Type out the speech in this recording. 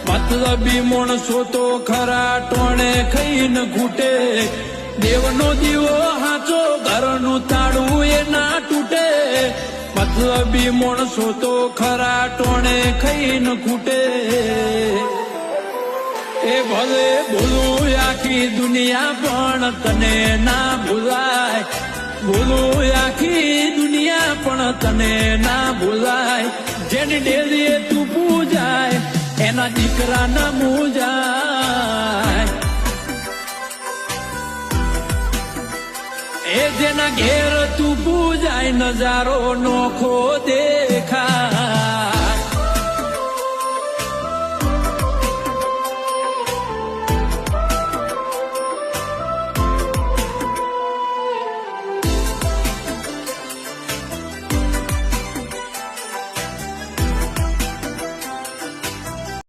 મતલબી માણસો તો ખરા ટોણે ખાઈને ઘૂટે. દેવનો દીવો હાચો ઘરનું તાળું એ ના તૂટે. મતલબી માણસો તો ખરા ટોણે ખાઈને ઘૂટે. એ ભલે ભૂલું આખી દુનિયા પણ તને ના ભૂલાય. ભૂલું આખી દુનિયા પણ તને ના ભૂલાય. જેની ડેલીએ તું પૂજાય એના દીકરા ના મૂજાય. એ જેના ઘેર તું પૂજાય નજારો નોખો દે.